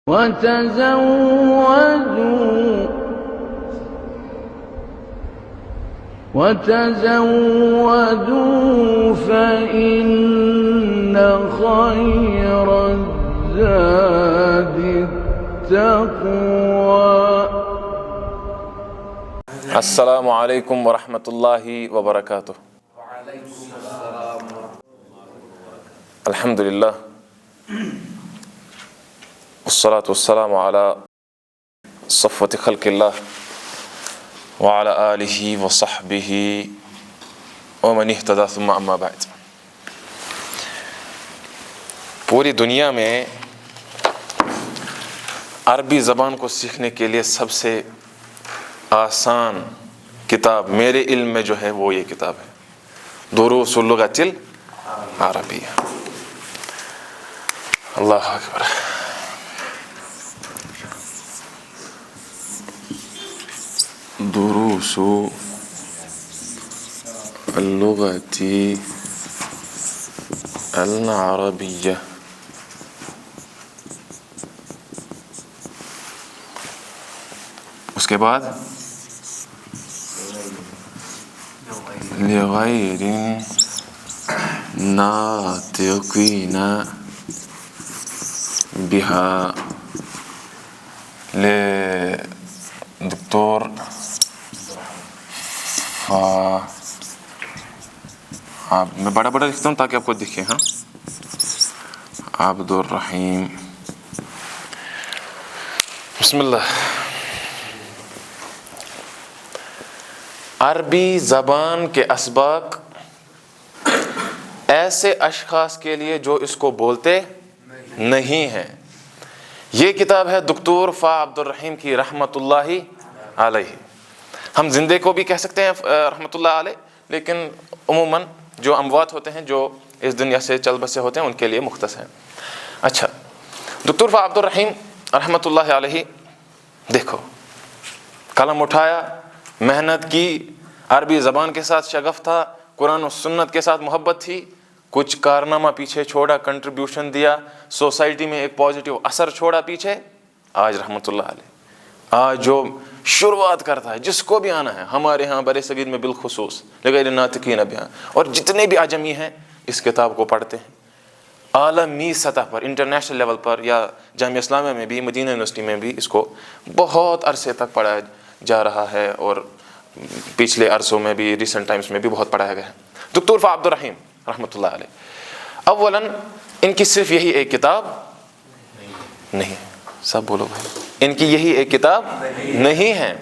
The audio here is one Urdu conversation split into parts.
وتزودوا فإن خير الزاد التقوى. السلام علیکم ورحمۃ اللہ وبرکاتہ. الحمد للہ والصلاة والسلام علی صفوة خلق اللہ وعلى آلہ وصحبہ ومن اہتدی ثم اما بعد. پوری دنیا میں عربی زبان کو سیکھنے کے لیے سب سے آسان کتاب میرے علم میں جو ہے وہ یہ کتاب ہے، دروس اللغۃ العربیہ. اللہ اکبر. دروس اللغۃ العربیہ. اس کے بعد لغیر ناطقین بہا دکتور میں بڑا بڑا لکھتا ہوں تاکہ آپ کو دکھے. ہاں، عبد الرحیم. بسم اللہ. عربی زبان کے اسباق ایسے اشخاص کے لیے جو اس کو بولتے نہیں ہیں. یہ کتاب ہے دکتور فا عبد الرحیم کی رحمۃ اللہ علیہ. ہم زندے کو بھی کہہ سکتے ہیں رحمۃ اللہ علیہ، لیکن عموماً جو اموات ہوتے ہیں، جو اس دنیا سے چل بسے ہوتے ہیں، ان کے لیے مختص ہیں. اچھا، دکتور فا عبد الرحیم رحمۃ اللہ علیہ، دیکھو، قلم اٹھایا، محنت کی، عربی زبان کے ساتھ شغف تھا، قرآن و سنت کے ساتھ محبت تھی، کچھ کارنامہ پیچھے چھوڑا، کنٹریبیوشن دیا، سوسائٹی میں ایک پازیٹیو اثر چھوڑا پیچھے. آج رحمۃ اللہ علیہ آج جو شروعات کرتا ہے، جس کو بھی آنا ہے، ہمارے ہاں برِ صغیر میں بالخصوص لغیر ناطقین بہا، اور جتنے بھی اعجمی ہیں اس کتاب کو پڑھتے ہیں. عالمی سطح پر، انٹرنیشنل لیول پر، یا جامعہ اسلامیہ میں بھی، مدینہ یونیورسٹی میں بھی اس کو بہت عرصے تک پڑھایا جا رہا ہے، اور پچھلے عرصوں میں بھی، ریسنٹ ٹائمز میں بھی بہت پڑھایا گیا ہے. دکتور فا عبد الرحیم رحمۃ اللہ علیہ، اولاً ان کی صرف یہی ایک کتاب نہیں. سب بولو بھائی، ان کی یہی ایک کتاب نہیں ہے.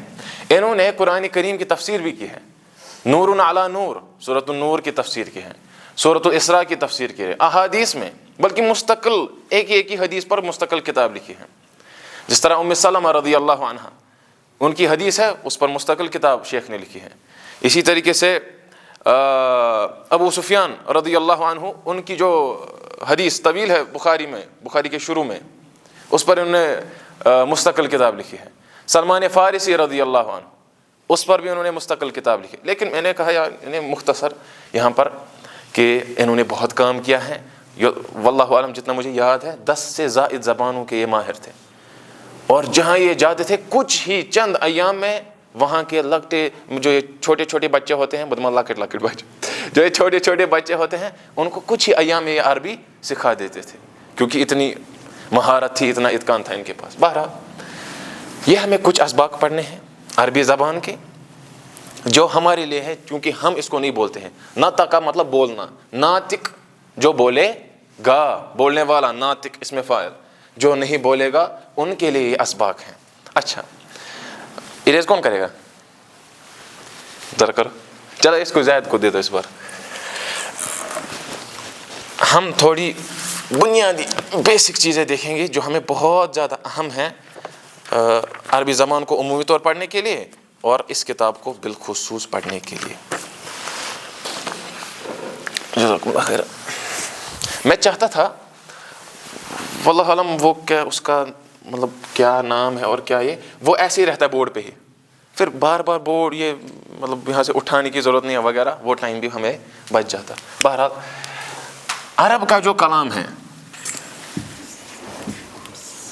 انہوں نے قرآن کریم کی تفسیر بھی کی ہے، نور علی نور، سورۃ النور کی تفسیر کی ہے، سورۃ الاسراء کی تفسیر کی ہے، احادیث میں، بلکہ مستقل ایک ہی حدیث پر مستقل کتاب لکھی ہے. جس طرح ام سلمہ رضی اللہ عنہا، ان کی حدیث ہے، اس پر مستقل کتاب شیخ نے لکھی ہے. اسی طریقے سے ابو سفیان رضی اللہ عنہ، ان کی جو حدیث طویل ہے بخاری میں، بخاری کے شروع میں، اس پر انہوں نے مستقل کتاب لکھی ہے. سلمان فارسی رضی اللہ عنہ، اس پر بھی انہوں نے مستقل کتاب لکھی. لیکن میں نے کہا یعنی مختصر یہاں پر کہ انہوں نے بہت کام کیا ہے. واللہ عالم، جتنا مجھے یاد ہے 10 سے زائد زبانوں کے یہ ماہر تھے، اور جہاں یہ جاتے تھے کچھ ہی چند ایام میں وہاں کے لگتے جو یہ چھوٹے چھوٹے بچے ہوتے ہیں، بدما لکٹ بچے، جو یہ چھوٹے چھوٹے بچے ہوتے ہیں، ان کو کچھ ہی ایام میں یہ عربی سکھا دیتے تھے، کیونکہ اتنی مہارت تھی، اتنا اتقان تھا ان کے پاس. بہرحال یہ ہمیں کچھ اسباق پڑھنے ہیں عربی زبان کے، جو ہمارے لیے ہے، چونکہ ہم اس کو نہیں بولتے ہیں. ناطق کا مطلب بولنا، ناطق جو بولے گا، بولنے والا، ناطق اس میں فاعل، جو نہیں بولے گا ان کے لیے یہ اسباق ہیں. اچھا، اریز کون کرے گا؟ ذرا کرو، چلو اس کو زید کو دے دو اس بار. ہم تھوڑی بنیادی بیسک چیزیں دیکھیں گے جو ہمیں بہت زیادہ اہم ہیں عربی زبان کو عمومی طور پڑھنے کے لیے، اور اس کتاب کو بالخصوص پڑھنے کے لیے. جزاکم اللہ خیر. میں چاہتا تھا واللہ علم وہ کیا اس کا مطلب کیا نام ہے اور کیا یہ، وہ ایسے ہی رہتا ہے بورڈ پہ ہی، پھر بار بار بورڈ یہ مطلب یہاں سے اٹھانے کی ضرورت نہیں ہے وغیرہ، وہ ٹائم بھی ہمیں بچ جاتا. بہرحال عرب کا جو کلام ہے،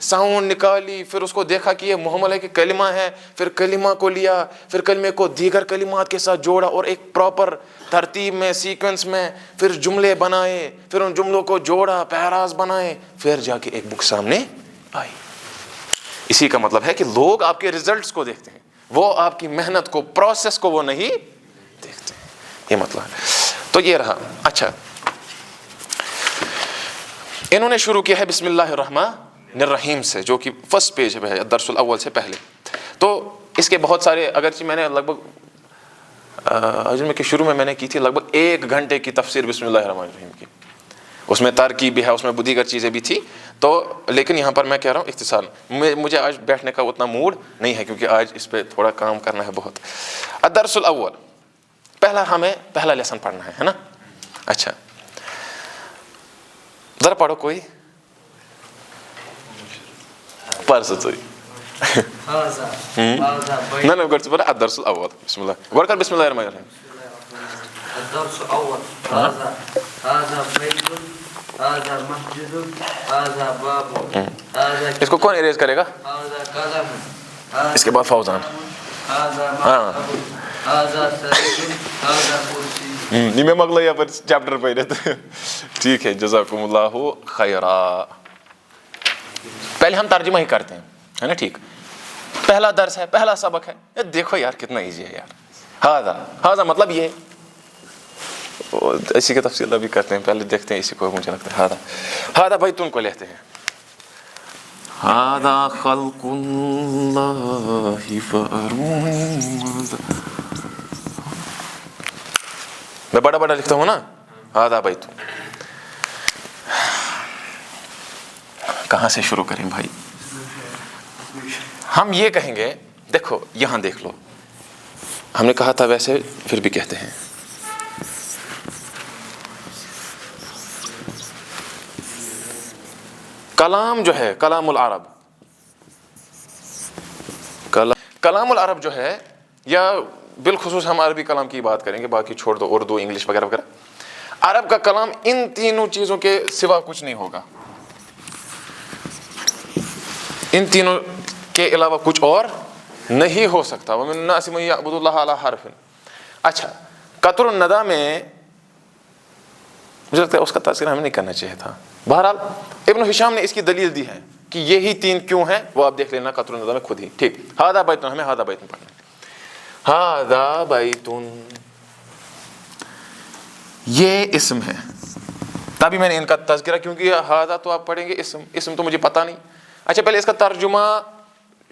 ساؤنڈ نکالی, پھر اس کو دیکھا کہ یہ محمل کے کلمہ ہے, پھر کلمہ کو لیا, پھر کلمے کو دیگر کلمات کے ساتھ جوڑا اور ایک پراپر ترتیب میں, سیکوینس میں, پھر جملے بنائے, پھر ان جملوں کو جوڑا, پیراز بنائے, پھر جا کے ایک بک سامنے آئی. اسی کا مطلب ہے کہ لوگ آپ کے ریزلٹس کو دیکھتے ہیں, وہ آپ کی محنت کو, پروسیس کو وہ نہیں دیکھتے ہیں, یہ مطلب ہے. تو یہ رہا. اچھا, انہوں نے شروع کیا ہے بسم اللہ الرحمن الرحیم سے, جو کہ فرسٹ پیج ہے درس الاول سے پہلے. تو اس کے بہت سارے, اگرچہ میں نے لگ بھگ اجمے کے شروع میں نے کی تھی لگ بھگ 1 گھنٹے کی تفسیر بسم اللہ الرحمن الرحیم کی, اس میں ترکیب بھی ہے, اس میں دیگر چیزیں بھی تھی. تو لیکن یہاں پر میں کہہ رہا ہوں اختصار, مجھے آج بیٹھنے کا اتنا موڈ نہیں ہے کیونکہ آج اس پہ تھوڑا کام کرنا ہے بہت. الدرس الاول, ہمیں پہلا لیسن پڑھنا ہے نا. اچھا, ذرا پڑھو کوئی پرس چوری نہ گۄڈٕ پڑھ الدرس الاول. بسم اللہ, گۄڈٕ کر بسم اللہ الرحمن الرحیم. الدرس الأول هذا بيت هذا مسجد هذا باب هذا اس کو کون اریز کرے گا؟ هذا قلم اس کے بعد فوزان. هذا مكتب هذا سرير هذا كرسي. یہ میں مغلہ یہاں پر چیپٹر پڑھ. ٹھیک ہے, جزاکم اللہ خیرا. پہلے ہم ترجمہ ہی کرتے ہیں, ہے نا. ٹھیک, پہلا درس ہے, پہلا سبق ہے. دیکھو یار کتنا ایزی ہے یار. ہاذا مطلب یہ, اسی کا تفصیل ابھی کرتے ہیں, پہلے دیکھتے ہیں اسی کو. مجھے لگتا ہے ہاذا بھائی تم کو لیتے ہیں. ہاذا خلق اللہ فارونی. میں بڑا بڑا لکھتا ہوں نا, ہاذا بھائی تم. کہاں سے شروع کریں بھائی؟ ہم یہ کہیں گے, دیکھو یہاں دیکھ لو, ہم نے کہا تھا ویسے پھر بھی کہتے ہیں. کلام جو ہے, کلام العرب, کلام العرب جو ہے, یا بالخصوص ہم عربی کلام کی بات کریں گے, باقی چھوڑ دو اردو انگلش وغیرہ وغیرہ. عرب کا کلام ان تینوں چیزوں کے سوا کچھ نہیں ہوگا, ان تینوں کے علاوہ کچھ اور نہیں ہو سکتا. وَمِنَ النَّاسِ مَن يَعْبُدُ اللَّهَ عَلَىٰ حَرْفٍ. اچھا, قطر الندى میں مجھے لگتا ہے اس کا تذکرہ ہمیں نہیں کرنا چاہیے تھا. بہرحال ابن ہشام نے اس کی دلیل دی ہے کہ یہی 3 کیوں ہیں, وہ آپ دیکھ لینا قطر الندى میں خود ہی. ٹھیک, ہاذا بیتن, ہمیں ہاذا بیتن پڑھنا ہے. ہاذا بیتن یہ اسم ہے, تبھی میں نے ان کا تذکرہ, کیونکہ ہاذا تو آپ پڑھیں گے اسم تو مجھے پتہ نہیں. اچھا, پہلے اس کا ترجمہ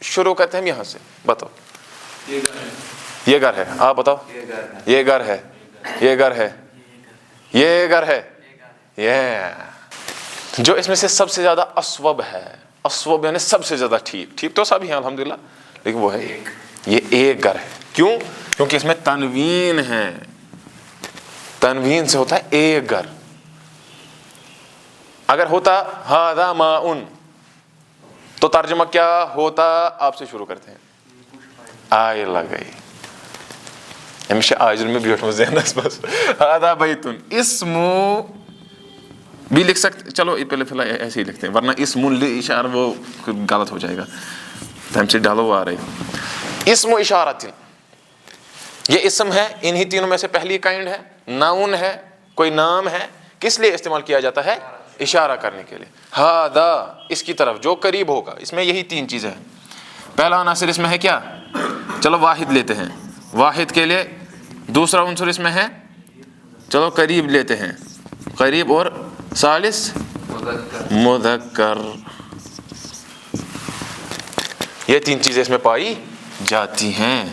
شروع کرتے ہیں یہاں سے. بتاؤ, یہ گھر ہے. آپ بتاؤ, یہ گھر ہے, یہ گھر ہے, یہ گھر ہے. یہ جو اس میں سے سب سے زیادہ اسوب ہے, اسوب یعنی سب سے زیادہ ٹھیک, ٹھیک تو سب ہی ہیں الحمدللہ, لیکن وہ ہے یہ ایک گھر ہے. کیوں؟ کیونکہ اس میں تنوین ہے, تنوین سے ہوتا ہے ایک گھر. اگر ہوتا ہاذا ماء تو ترجمہ کیا ہوتا؟ آپ سے شروع کرتے ہیں. آئے لگئی, ہمیشہ آجر میں بیٹھوں ذہن بس. ہاذا بیتن اسم بھی لکھ سکتے, چلو پہلے فی الحال ایسے ہی لکھتے ہیں, ورنہ اسم اشارہ وہ غلط ہو جائے گا. ہم سے ڈالو آ رہی. اسم اشارت, یہ اسم ہے, انہی تینوں میں سے پہلی کائنڈ ہے. ناؤن ہے, کوئی نام ہے, کس لیے استعمال کیا جاتا ہے؟ اشارہ کرنے کے لیے. ہاذا اس کی طرف جو قریب ہوگا. اس میں یہی 3 چیزیں ہیں. پہلا عنصر اس میں ہے کیا؟ چلو واحد لیتے ہیں, واحد کے لیے. دوسرا عنصر اس میں ہے, چلو قریب لیتے ہیں, قریب. اور ثالث مذکر. یہ 3 چیزیں اس میں پائی جاتی ہیں.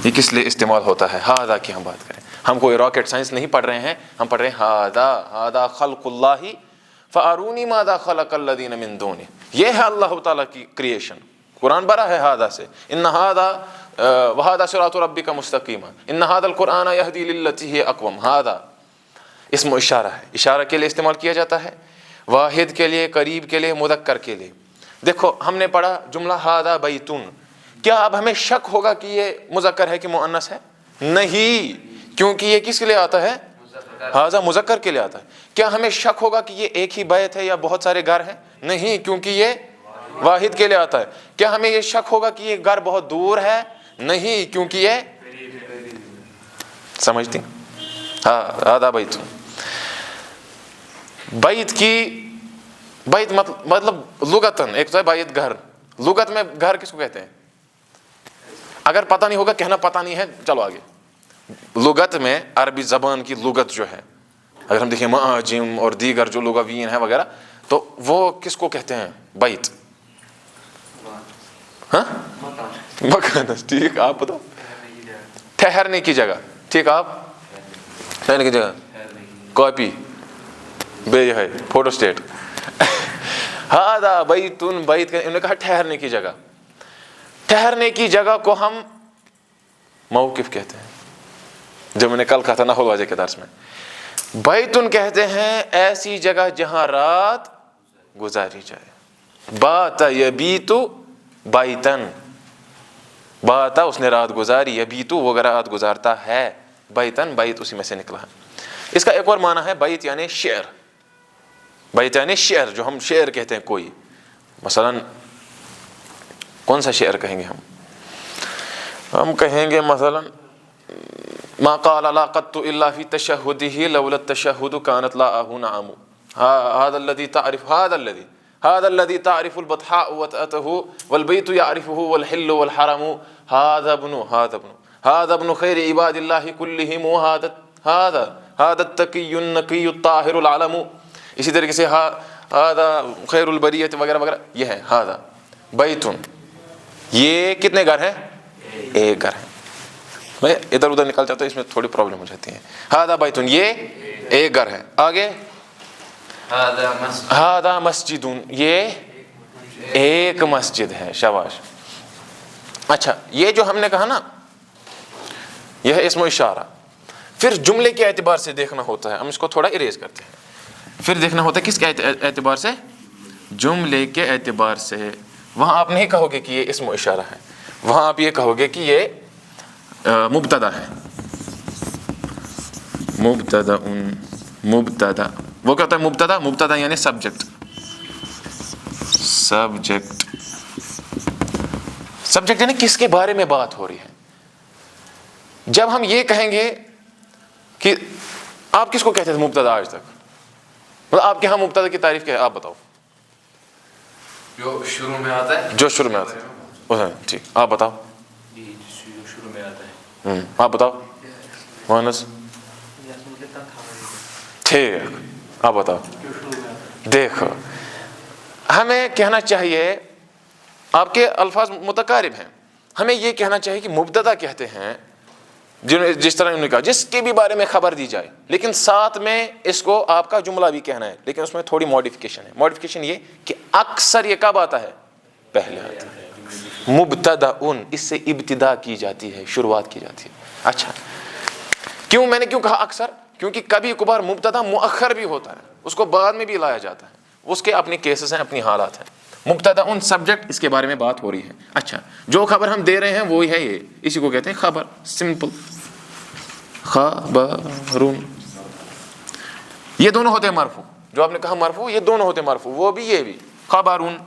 یہ کس لیے استعمال ہوتا ہے؟ ہاذا کی ہم بات کریں. ہم کوئی راکٹ سائنس نہیں پڑھ رہے ہیں, ہم پڑھ رہے ہیں ہاذا خلق اللہ فارونی ماذا خلق الذین من دونہ. یہ ہے اللہ تعالیٰ کی کریشن. قرآن بھرا ہے ہاذا سے. ان ہاذا وہذا صراط ربک مستقیما ان ہاذا القرآن یہدی للتی ہی اقوم. ہاذا اسم اشارہ ہے, اشارہ کے لیے استعمال کیا جاتا ہے, واحد کے لیے, قریب کے لیے, مذکر کے لیے. دیکھو ہم نے پڑھا جملہ ہاذا بیتن, کیا اب ہمیں شک ہوگا کہ یہ مذکر ہے کہ مؤنث ہے؟ نہیں, کیونکہ یہ کس کے لیے آتا ہے؟ ہاذا مذکر کے لیے آتا ہے. کیا ہمیں شک ہوگا کہ یہ ایک ہی بیت ہے یا بہت سارے گھر ہیں؟ نہیں، کیونکہ یہ واحد کے لیے آتا ہے. کیا ہمیں یہ شک ہوگا کہ یہ گھر بہت دور ہے؟ نہیں، کیونکہ یہ سمجھتی. ہاں ہذا بیت. بیت مطلب لغتاً ایک تو ہے بیت گھر. لغت میں گھر کس کو کہتے ہیں؟ اگر پتہ نہیں ہوگا کہنا پتہ نہیں ہے، چلو آگے. لغت میں عربی زبان کی لغت جو ہے، اگر ہم دیکھیں معاجم اور دیگر جو لغویین ہیں وغیرہ، تو وہ کس کو کہتے ہیں؟ بیت. ہاں مکان. ٹھیک، آپ بتاؤ. ٹھہرنے کی جگہ. ٹھیک، آپ ٹھہرنے کی جگہ. کاپی بے ہے فوٹو اسٹیٹ. ہذا بیت. بیت انہوں نے کہا ٹھہرنے کی جگہ. ٹھہرنے کی جگہ کو ہم موقف کہتے ہیں، جو میں نے کل کہا تھا نحو الواضح کے درس میں. بیتن کہتے ہیں ایسی جگہ جہاں رات گزاری جائے. بات یبیت بیتن. باتا اس نے رات گزاری، یبیت وہ رات گزارتا ہے. بیتن بیت اسی میں سے نکلا ہے. اس کا ایک اور معنی ہے بیت یعنی شعر. بیت یعنی شعر، جو ہم شعر کہتے ہیں کوئی. مثلا کون سا شعر کہیں گے ہم کہیں گے مثلا ما قال لا قط الا في تشهده لولا التشهد كانت لاءه نعم. هذا الذي تعرف البطحاء وتأته والبيت يعرفه والحل والحرم. هذا ابن خير عباد الله كلهم. هذا التقي النقي الطاهر العلم. اسی طریقے سے هذا خیر البریۃ وغیرہ وغیرہ. یہ ہے هذا بیت. یہ کتنے گھر ہیں؟ ایک گھر ہے. میں ادھر ادھر نکل جاتا ہوں، اس میں تھوڑی پرابلم ہو جاتی ہے. ہذا بیت، یہ ایک گھر ہے. آگے ہذا مسجد، یہ ایک مسجد ہے. شاباش. اچھا، یہ جو ہم نے کہا نا یہ ہے اسم و اشارہ. پھر جملے کے اعتبار سے دیکھنا ہوتا ہے. ہم اس کو تھوڑا اریز کرتے ہیں. پھر دیکھنا ہوتا ہے کس کے اعتبار سے؟ جملے کے اعتبار سے. وہاں آپ نہیں کہو گے کہ یہ اسم و اشارہ ہے، وہاں آپ یہ کہو گے کہ یہ مبتدا ہے. مبتدا وہ کہتا ہے مبتدا. مبتدا یعنی سبجیکٹ. سبجیکٹ یعنی کس کے بارے میں بات ہو رہی ہے. جب ہم یہ کہیں گے کہ آپ کس کو کہتے تھے مبتدا آج تک، مطلب آپ کے ہاں مبتدا کی تعریف کیا ہے؟ آپ بتاؤ. جو شروع میں آتا ہے. جو شروع میں آتا ہے. ٹھیک، آپ بتاؤ. جو شروع میں آتا ہے. آپ بتاؤ. مانس. ٹھیک، آپ بتاؤ. دیکھو، ہمیں کہنا چاہیے، آپ کے الفاظ متقارب ہیں، ہمیں یہ کہنا چاہیے کہ مبتدا کہتے ہیں جس طرح انہوں نے کہا جس کے بھی بارے میں خبر دی جائے، لیکن ساتھ میں اس کو آپ کا جملہ بھی کہنا ہے، لیکن اس میں تھوڑی ماڈیفیکیشن ہے. ماڈیفیکیشن یہ کہ اکثر یہ کب آتا ہے؟ پہلے آتا ہے. مبتدا اس سے ابتدا کی جاتی ہے، شروعات کی جاتی ہے. اچھا، کیوں میں نے کہا اکثر؟ کیونکہ کبھی کبھار مبتدا مؤخر بھی ہوتا ہے، اس کو بعد میں بھی لایا جاتا ہے. اس کے اپنے کیسز ہیں، اپنی حالات ہیں. مبتدا سبجیکٹ، اس کے بارے میں بات ہو رہی ہے. اچھا، جو خبر ہم دے رہے ہیں وہی ہے یہ، اسی کو کہتے ہیں خبر. سمپل. خبرون. یہ دونوں ہوتے ہیں مرفوع. جو آپ نے کہا مرفوع، یہ دونوں ہوتے ہیں مرفوع، وہ بھی یہ بھی. خبرون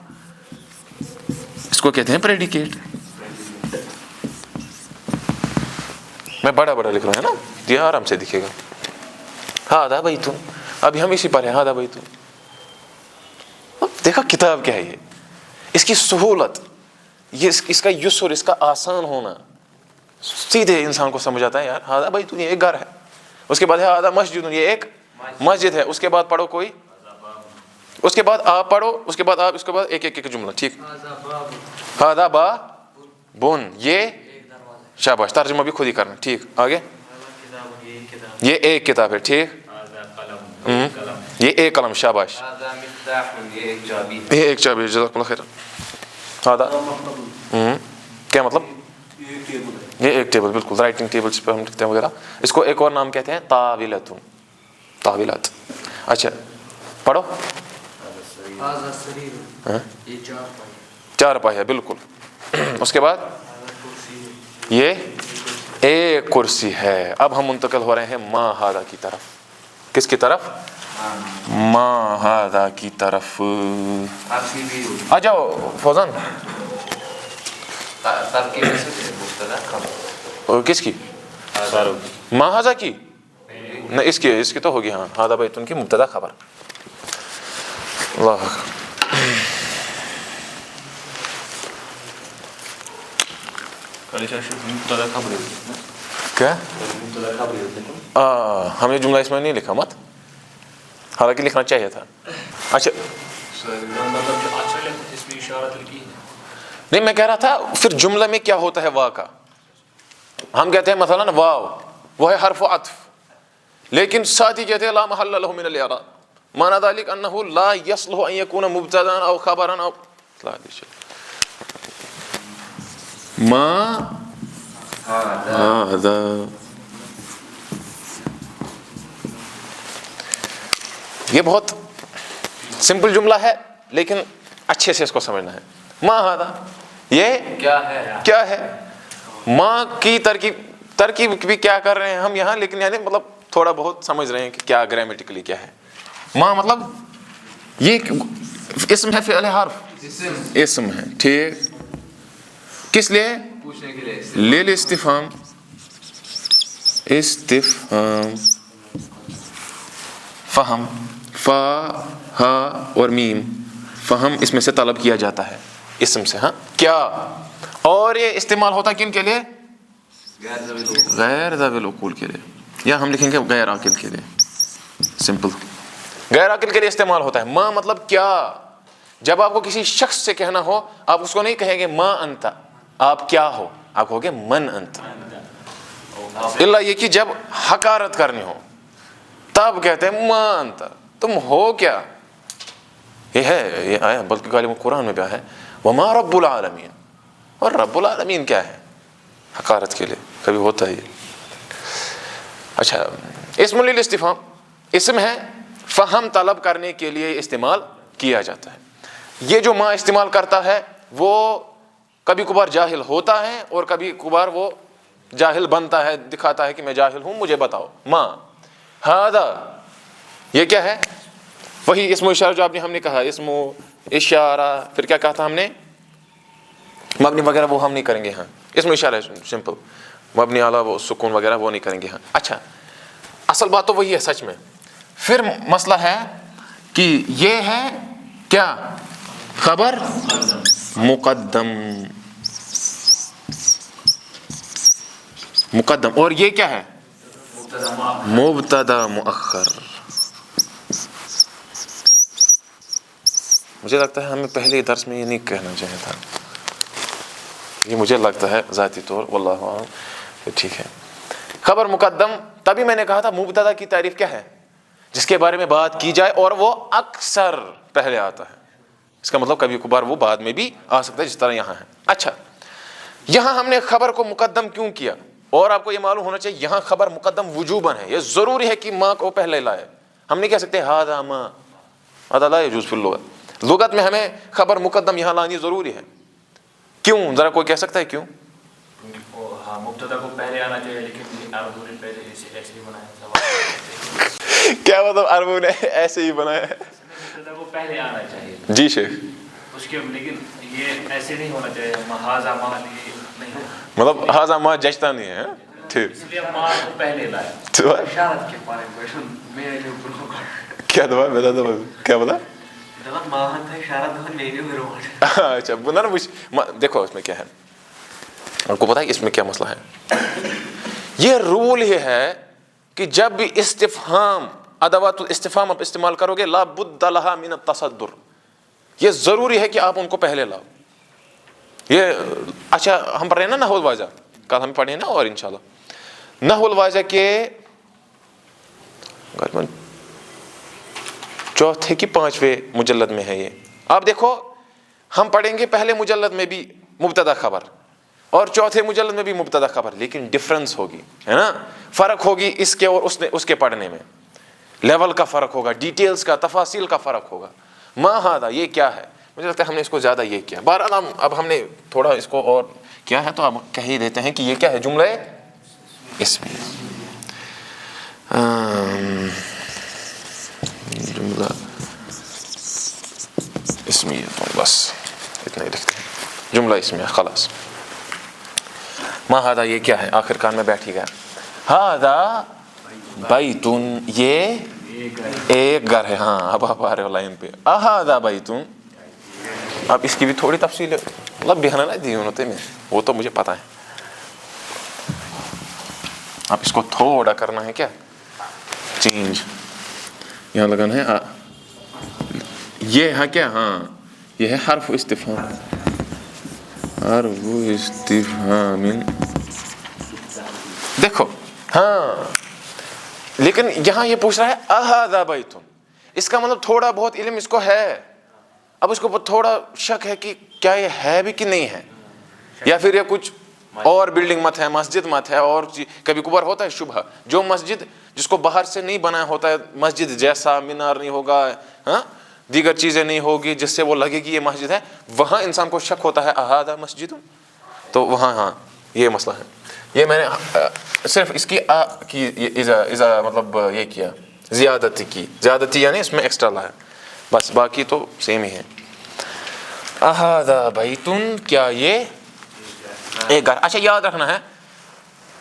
اس کو کہتے ہیں پریڈیکیٹ. میں بڑا لکھ رہا ہوں نا، یہ آرام سے دکھے گا. ہذا بیت. ابھی ہم اسی پر ہیں. ہذا بیت. دیکھا کتاب کیا ہے یہ، اس کی سہولت، یہ اس کا یسر، اس کا آسان ہونا، سیدھے انسان کو سمجھ آتا ہے یار ہذا بیت، یہ ایک گھر ہے. اس کے بعد ہے ہذا مسجد، یہ ایک مسجد ہے. اس کے بعد پڑھو کوئی، اس کے بعد آپ پڑھو، اس کے بعد آپ، اس کے بعد ایک جملہ. ٹھیک. ہذا بابٌ، یہ شاباش. ترجمہ بھی خود ہی کرنا. ٹھیک، آگے. یہ ایک کتاب ہے. ٹھیک. یہ ایک قلم. شاباش. یہ ایک چابی. جزاک اللہ خیر. کیا مطلب؟ یہ ایک ٹیبل، بالکل رائٹنگ ٹیبل پہ ہم لکھتے ہیں وغیرہ. اس کو ایک اور نام کہتے ہیں طاولۃ. طاولات. اچھا پڑھو. چار پائی ہے، بالکل. اس کے بعد یہ ایک کرسی ہے. اب ہم منتقل ہو رہے ہیں ما ہذا کی طرف. کس کی طرف؟ ما ہاذا کی طرف. آ جاؤ فوزان. ترکیب سے مبتدا خبر. اور کس کی؟ ما ہاذا کی؟ نہیں اس کی تو ہوگی. ہاں ہاذا بیتن کی مبتدا خبر. اللہ کیا؟ ہم نے جملہ اس میں نہیں لکھا مت، حالانکہ لکھنا چاہیے تھا. اچھا نہیں، میں کہہ رہا تھا پھر جملہ میں کیا ہوتا ہے وا کا. ہم کہتے ہیں مثلا واو، وہ ہے حرف عطف، لیکن ساتھ ہی کہتے ہیں لا محل له من الاعراب. معنی ذلك انه لا يصلح ان يكون مبتدا او خبرا او ما هذا. یہ بہت سمپل جملہ ہے لیکن اچھے سے اس کو سمجھنا ہے. ما هذا یہ کیا ہے. ماں کی ترکیب بھی کیا کر رہے ہیں ہم یہاں، لیکن یعنی مطلب تھوڑا بہت سمجھ رہے ہیں کہ کیا گرامیٹیکلی کیا ہے. ماں مطلب یہ اسم ہے، فعل حرف اسم ہے. ٹھیک، کس لیے؟ پوچھنے کے لیے. للاستفہام. استفہام فہم، فا ہا اور میم، فہم اس میں سے طلب کیا جاتا ہے اسم سے. ہاں کیا، اور یہ استعمال ہوتا کن کے لیے؟ غیر ذوی العقول کے لیے، یا ہم لکھیں گے غیر عاقل کے لیے. سمپل، غیر عاقل کے لیے استعمال ہوتا ہے. ماں مطلب کیا. جب آپ کو کسی شخص سے کہنا ہو، آپ اس کو نہیں کہیں گے ما انت، آپ کیا ہو، آپ کہو گے من انت. اللہ یہ کہ جب حقارت کرنی ہو تب کہتے ہیں ما انت، تم ہو کیا. یہ ہے، یہ آیا بلکہ غالب قرآن میں بھی ہے وما رب العالمین. اور رب العالمین کیا ہے؟ حقارت کے لیے کبھی ہوتا ہے یہ. اچھا، اسم للاستفہام اسم ہے، فہم طلب کرنے کے لیے استعمال کیا جاتا ہے. یہ جو ماں استعمال کرتا ہے وہ کبھی کبھار جاہل ہوتا ہے اور کبھی کبھار وہ جاہل بنتا ہے، دکھاتا ہے کہ میں جاہل ہوں، مجھے بتاؤ. ماں ہذا یہ کیا ہے؟ وہی اسم و اشارہ جو آپ نے ہم نے کہا، اسم و اشارہ. پھر کیا کہا تھا ہم نے؟ مبنی وغیرہ وہ ہم نہیں کریں گے. ہاں اسم و اشارہ سمپل، مبنی اعلیٰ وہ سکون وغیرہ وہ نہیں کریں گے. ہاں اچھا، اصل بات تو وہی ہے سچ میں. پھر مسئلہ ہے کہ یہ ہے کیا؟ خبر مقدم. مقدم، اور یہ کیا ہے؟ مبتدا مؤخر. مجھے لگتا ہے ہمیں پہلے درس میں یہ نہیں کہنا چاہیے تھا، یہ مجھے لگتا ہے ذاتی طور، واللہ اعلم. ٹھیک ہے، خبر مقدم. تبھی میں نے کہا تھا مبتدا کی تعریف کیا ہے؟ جس کے بارے میں بات کی جائے اور وہ اکثر پہلے آتا ہے. اس کا مطلب کبھی کبھار وہ بعد میں بھی آ سکتا ہے، جس طرح یہاں ہے. اچھا، یہاں ہم نے خبر کو مقدم کیوں کیا؟ اور آپ کو یہ معلوم ہونا چاہیے یہاں خبر مقدم وجوباً ہے. یہ ضروری ہے کہ ماں کو پہلے لائے. ہم نہیں کہہ سکتے ھذا ما، ھذا لا یجوز فی اللغت. لغت میں ہمیں خبر مقدم یہاں لانی ضروری ہے. کیوں؟ ذرا کوئی کہہ سکتا ہے کیوں؟ ہاں مبتدا کو پہلے آنا چاہیے، لیکن عربوں نے پہلے ایسے ہی بنایا. کیا مطلب عربوں نے ایسے ہی بنایا ہے؟ مبتدا کو پہلے آنا چاہیے. جی شیخ. اس کے لیکن یہ ایسے نہیں ہونا چاہیے. ھذا ما نہیں، مطلب ھذا ما جچتا نہیں ہے. ٹھیک، اس لیے ما کو پہلے لائے. اشارت کے بارے میں میرے اوپر کیا دعا بتا دو، کیا بتا؟ ماہن تھا اشارت میرے اچھا نا، دیکھو اس میں کیا ہے، آپ کو پتا ہے اس میں کیا مسئلہ ہے. یہ رول یہ ہے کہ جب بھی استفہام، ادوات الاستفہام آپ استعمال کرو گے، لا بد لہا من التصدر، یہ ضروری ہے کہ آپ ان کو پہلے لاؤ. یہ اچھا ہم پڑھ رہے ہیں نا نحو الواضح، کل ہم پڑھیں نا، اور انشاءاللہ نحو الواضح کے چوتھے کی 5ویں مجلد میں ہے یہ. آپ دیکھو ہم پڑھیں گے پہلے مجلد میں بھی مبتدا خبر اور چوتھے مجلد میں بھی مبتدا خبر، لیکن ڈفرنس ہوگی، ہے نا، فرق ہوگی اس کے اور اس کے پڑھنے میں. لیول کا فرق ہوگا، ڈیٹیلز کا، تفاصیل کا فرق ہوگا. ما ھذا یہ کیا ہے؟ مجھے لگتا ہے ہم نے اس کو زیادہ یہ کیا. بہرحال اب ہم نے تھوڑا اس کو اور کیا ہے تو اب کہہ ہی دیتے ہیں کہ یہ کیا ہے، جملہ اسمی. اتنا ہی لکھتے ہیں. جملہ اس میں خلاص. ما ہاذا یہ کیا ہے؟ آخر کان میں بیٹھ ہی گیا. ہاذا بیتن یہ ایک گھر ہے. ہاں اب آپ آ رہے ہو لائن پہ. اہذا بیتن. اب اس کی بھی تھوڑی تفصیل ہے, مطلب بہانا نہ دی ہوتے میں, وہ تو مجھے پتا ہے. اب اس کو تھوڑا کرنا ہے کیا چینج. یہاں لگانا ہے یہ ہے کیا, ہاں یہ ہے حرف استفہام. حرف استفہام. دیکھو ہاں, لیکن یہاں یہ پوچھ رہا ہے اہذا بیتن. اس کا مطلب تھوڑا بہت علم اس کو ہے. اب اس کو تھوڑا شک ہے کہ کیا یہ ہے بھی کہ نہیں ہے, یا پھر یہ کچھ اور بلڈنگ مت ہے, مسجد مت ہے, اور کبھی کبھار ہوتا ہے شبہ. جو مسجد جس کو باہر سے نہیں بنایا ہوتا ہے مسجد جیسا, مینار نہیں ہوگا, ہاں دیگر چیزیں نہیں ہوگی جس سے وہ لگے گی یہ مسجد ہے, وہاں انسان کو شک ہوتا ہے اہذا مسجد. تو وہاں ہاں یہ مسئلہ ہے. یہ میں نے صرف اس کی مطلب یہ کیا زیادتی کی, زیادتی یعنی اس میں ایکسٹرا لایا بس, باقی تو سیم ہی ہے. اہذا بیتن کیا یہ ایک گھر. اچھا یاد رکھنا ہے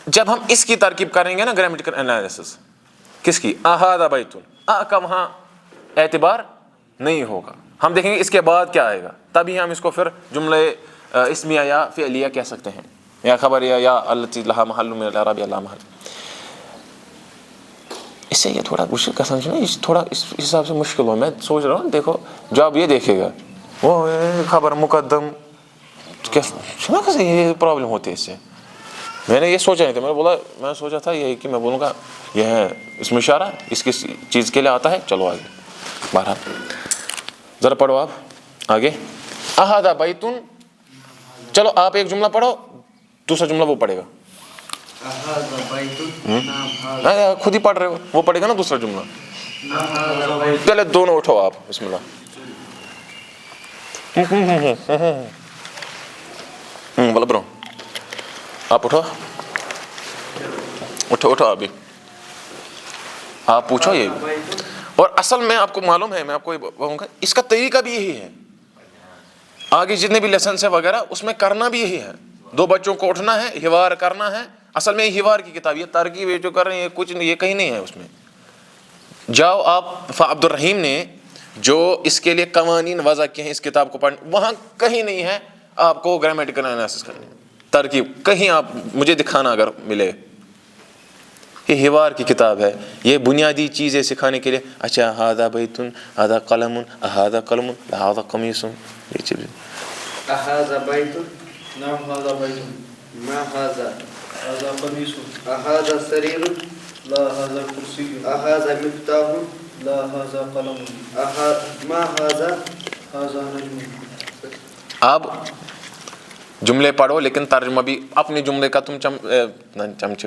جب ہم اس کی ترکیب کریں گے نا گرامیٹیکل انالیسس, کس کی اہذا بیتن, کا وہاں اعتبار نہیں ہوگا. ہم دیکھیں گے اس کے بعد کیا آئے گا, تبھی ہم اس کو پھر جملے اسمیہ یا فعلیہ کہہ سکتے ہیں, یا خبریہ یا التی لہا محل من الاعراب یا لا محل. اس سے یہ تھوڑا مشکل کا سمجھنا, تھوڑا اس حساب سے مشکل ہو. میں سوچ رہا ہوں دیکھو جو آپ یہ دیکھے گا وہ خبر مقدم سنا کیسے یہ پرابلم ہوتی ہے اس سے. میں نے یہ سوچا نہیں تھا, میں سوچا تھا یہ کہ میں بولوں گا یہ ہے اس میں اشارہ اس کس چیز کے لیے آتا ہے. چلو آگے بہرحال ذرا پڑھو آپ آگے. اہذا بیتن, چلو آپ ایک جملہ پڑھو, دوسرا جملہ وہ پڑھے گا. خود ہی پڑھ رہے ہو, وہ پڑھے گا نا دوسرا جملہ. پہلے دونوں اٹھو آپ, بسم اللہ. بولا برو آپ اٹھو آپ بھی آپ پوچھو یہ. اور اصل میں آپ کو معلوم ہے, میں آپ کو بتاؤں گا اس کا طریقہ بھی یہی ہے. آگے جتنے بھی لیسنس ہے وغیرہ اس میں کرنا بھی یہی ہے. دو بچوں کو اٹھنا ہے, حوار کرنا ہے. اصل میں یہ حوار کی کتاب, یہ ترکیب جو کر رہے ہیں کچھ یہ کہیں نہیں ہے اس میں. جاؤ آپ عبد الرحیم نے جو اس کے لیے قوانین وضع کیے ہیں اس کتاب کو پڑھنے, وہاں کہیں نہیں ہے آپ کو گرامیٹیکل انالیسس کرنی ترکیب, کہیں آپ مجھے دکھانا اگر ملے. یہ حوار کی کتاب ہے, یہ بنیادی چیزیں سکھانے کے لیے. اچھا ہاذا بیتن, ہاذا قلم, ہاذا قلم, ہاذا قمیص, یہ چیزیں. اہذا بیتن, نعم ہاذا بیتن, ما ہاذا, ہاذا قمیص, اہذا سریر, لا ہاذا کرسی, اہذا مفتاح, لا ہاذا قلم, ما ہاذا, ہاذا نجم. اب جملے پڑھو لیکن ترجمہ بھی اپنے جملے کا تم چمچ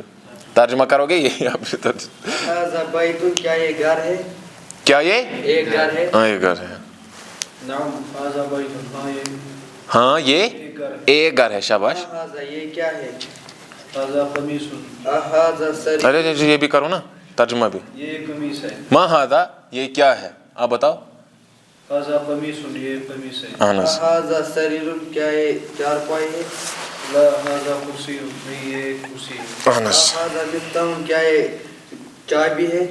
ترجمہ کرو گے. یہ اہذا بیتن, کیا یہ گھر ہے, کیا یہ ایک گھر ہے, ہاں یہ گھر ہے. نعم ہاذا بیتن, ہاں یہ ایک گھر ہے. شاباش. ہاذا یہ کیا ہے, ہاذا قمیص, ہاذا سریر, ارے یہ بھی کرو نا ترجمہ بھی. یہ قمیص ہے. ما ہاذا یہ کیا ہے, آپ بتاؤ. ہاذا قمیص, یہ قمیص ہے. انس. ہاذا سریر, کیا یہ چارپائی ہے, لا ہاذا کرسی, نہیں یہ کرسی ہے. انس. ہاذا مفتاح, کیا یہ چابی ہے,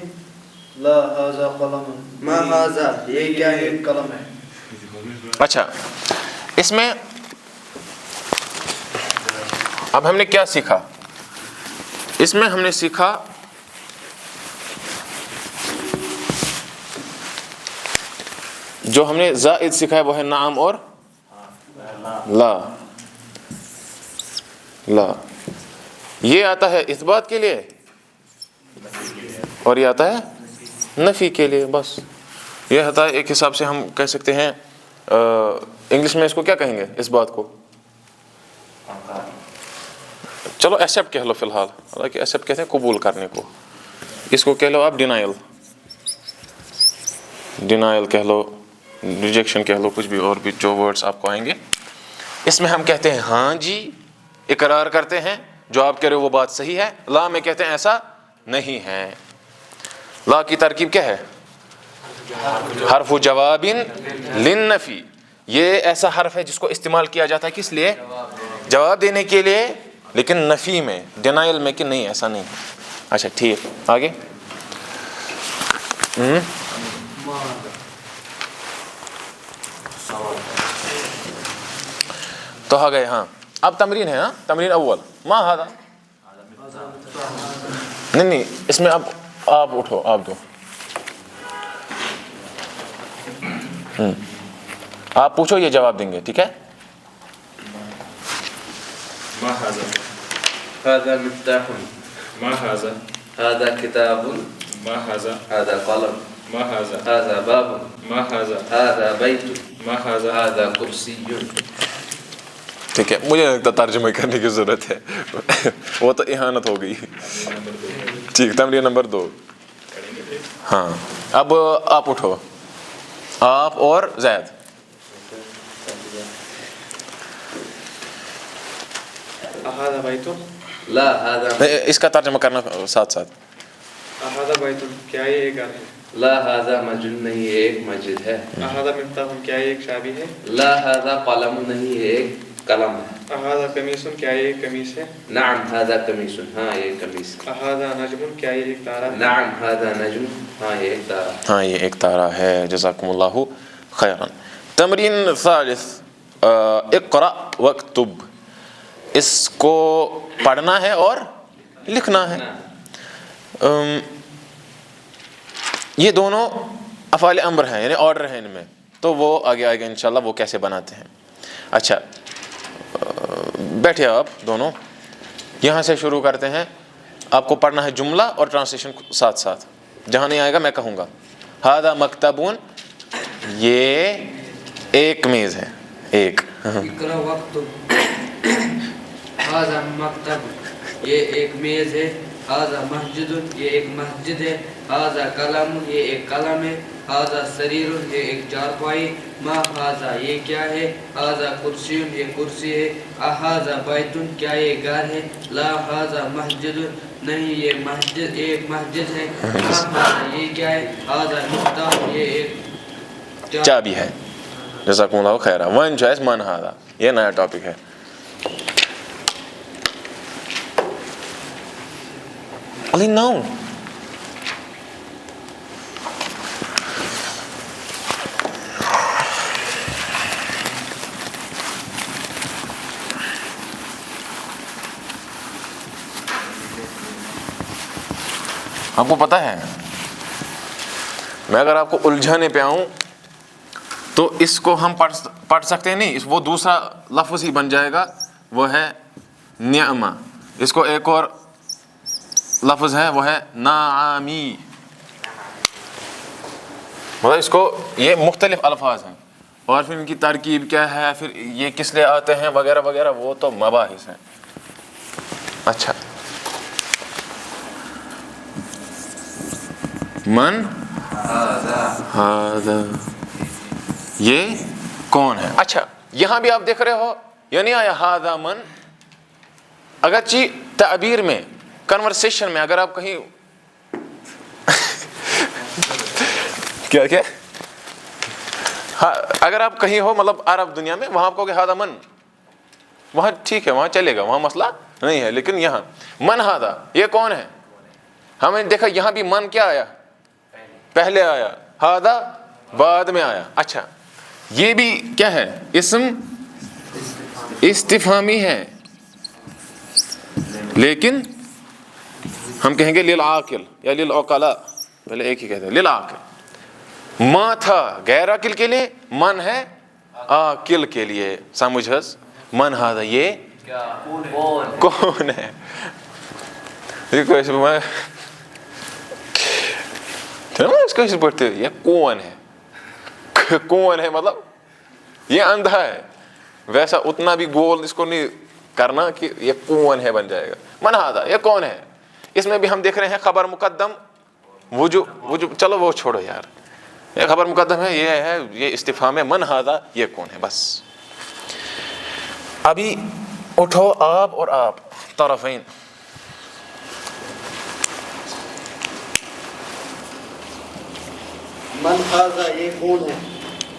لا ہاذا قلم, ما ہاذا یہ کیا ہے, قلم ہے. اچھا اس میں اب ہم نے کیا سیکھا, اس میں ہم نے سیکھا جو ہم نے زائد سیکھا ہے وہ ہے نعم اور لا. لا یہ آتا ہے اثبات کے لیے اور یہ آتا ہے نفی کے لیے. بس یہ ہوتا ہے ایک حساب سے ہم کہہ سکتے ہیں انگلش میں اس کو کیا کہیں گے اس بات کو, چلو ایکسیپٹ کہہ لو فی الحال, حالانکہ ایکسیپٹ کہتے ہیں قبول کرنے کو. اس کو کہہ لو آپ ڈینائل, ڈینائل کہہ لو, ریجیکشن کہہ لو, کچھ بھی اور بھی جو ورڈز آپ کو آئیں گے. اس میں ہم کہتے ہیں ہاں جی, اقرار کرتے ہیں جو آپ کہہ رہے ہو وہ بات صحیح ہے. لا میں کہتے ہیں ایسا نہیں ہے. لا کی ترکیب کیا ہے, حرف جواب للنفی. یہ ایسا حرف ہے جس کو استعمال کیا جاتا ہے کس لیے؟ جواب دینے کے لیے، لیکن نفی میں، ڈینائل میں کہ نہیں ایسا نہیں. اچھا ٹھیک، آگے. تو آ گئے. ہاں اب تمرین ہے. ہاں تمرین اول ما ہاذا. نہیں اس میں اب آپ اٹھو، آپ دو. آپ پوچھو، یہ جواب دیں گے، ٹھیک ہے؟ ما هذا. هذا مفتاح. ما هذا. هذا كتاب. ما هذا. هذا قلم. ما هذا. هذا باب. ما هذا. هذا بيت. ما هذا. هذا كرسي. ٹھیک ہے، مجھے لگتا ترجمہ کرنے کی ضرورت ہے، وہ تو اہانت ہو گئی. ٹھیک، تمرین نمبر 2. ہاں اب آپ اٹھو، آپ اور زید. هذا بيت. لا هذا. اس کا ترجمہ کرنا ساتھ ساتھ. هذا بيت، کیا یہ ایک گھر ہے؟ لا هذا مسجد نہیں، یہ ایک مسجد ہے. هذا مفتاح، کیا یہ ایک چابی ہے؟ لا هذا قلم نہیں، یہ ایک قلم ہے. هذا قمیص، کیا یہ ایک قمیص ہے؟ نعم هذا قمیص. ہاں یہ قمیص. هذا نجم، کیا یہ ایک تارا ہے؟ نعم هذا نجم. ہاں یہ ایک تارا. ہاں یہ ایک تارا ہے. جزاکم اللہ خیرا. تمرین ثالث، اقرأ واکتب. اس کو پڑھنا ہے اور لکھنا ہے. یہ دونوں افعال امر ہیں، یعنی آرڈر ہیں ان میں، تو وہ آگے آئے گا انشاءاللہ وہ کیسے بناتے ہیں. اچھا بیٹھے آپ دونوں، یہاں سے شروع کرتے ہیں. آپ کو پڑھنا ہے جملہ اور ٹرانسلیشن ساتھ ساتھ. جہاں نہیں آئے گا میں کہوں گا. ھذا مکتبون، یہ ایک میز ہے، ایک. اقرأ واکتب. ھذا مکتب، یہ ایک میز ہے. ھذا مسجد، یہ ایک مسجد ہے. ھذا قلم، یہ ایک قلم ہے. ھذا سریر، یہ ایک چارپائی. ما ھذا، یہ کیا ہے. ھذا کرسی، یہ کرسی ہے. اھذا بیت، کیا یہ گھر ہے. لا ھذا مسجد، نہیں یہ مسجد، ایک مسجد ہے. ما ھذا، یہ کیا ہے. ھذا مفتاح، یہ ایک چابی ہے. جزاکم اللہ خیرا. ون چوائس من ھذا، یہ نیا ٹاپک ہے. علی نو آپ کو پتہ ہے، میں اگر آپ کو الجھانے پہ آؤں تو اس کو ہم پڑھ سکتے ہیں نہیں، وہ دوسرا لفظ ہی بن جائے گا، وہ ہے نعمہ. اس کو ایک اور لفظ ہے، وہ ہے نعامی. مطلب اس کو یہ مختلف الفاظ ہیں، اور پھر ان کی ترکیب کیا ہے، پھر یہ کس لیے آتے ہیں وغیرہ وغیرہ، وہ تو مباحث ہیں. اچھا من ھذا، یہ کون ہے. اچھا یہاں بھی آپ دیکھ رہے ہو، یہ نہیں آیا ھذا من. اگرچہ تعبیر میں، کنورسیشن میں اگر آپ کہیں کیا اگر آپ کہیں ہو مطلب عرب دنیا میں، وہاں آپ کہو گے ھذا من، وہاں ٹھیک ہے، وہاں چلے گا، وہاں مسئلہ نہیں ہے. لیکن یہاں من ھذا، یہ کون ہے. ہم نے دیکھا یہاں بھی من کیا آیا، پہلے آیا. ھذا بعد میں آیا. اچھا یہ بھی کیا ہے، اسم استفہامی ہے، لیکن ہم کہیں گے للعاقل یا للعقلاء، پہلے ایک ہی کہتے ہیں للعاقل. ما تھا غیر عاقل کے لیے، من ہے عاقل کے لیے. سمجھس من ھذا، یہ کون ہے. اس کو پڑھتے یہ کون ہے. کون ہے مطلب یہ اندھا ہے، ویسا اتنا بھی گول اس کو نہیں کرنا کہ یہ کون ہے بن جائے گا. من ھذا، یہ کون ہے. اس میں بھی ہم دیکھ رہے ہیں خبر مقدم وجوب، چلو وہ چھوڑو یار، یہ خبر مقدم ہے، یہ ہے، یہ استفہام ہے. من ھذا، یہ کون ہے. بس ابھی اٹھو آپ اور آپ طرفین. من ھذا، یہ کون ہے.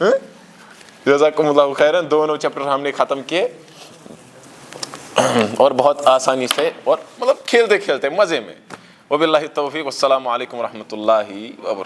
جزاکم اللہ خیرن. دونوں چیپٹر ہم نے ختم کیے اور بہت آسانی سے اور مطلب کھیلتے کھیلتے مزے میں. وباللہ التوفیق. والسلام علیکم ورحمۃ اللہ وبرکاتہ.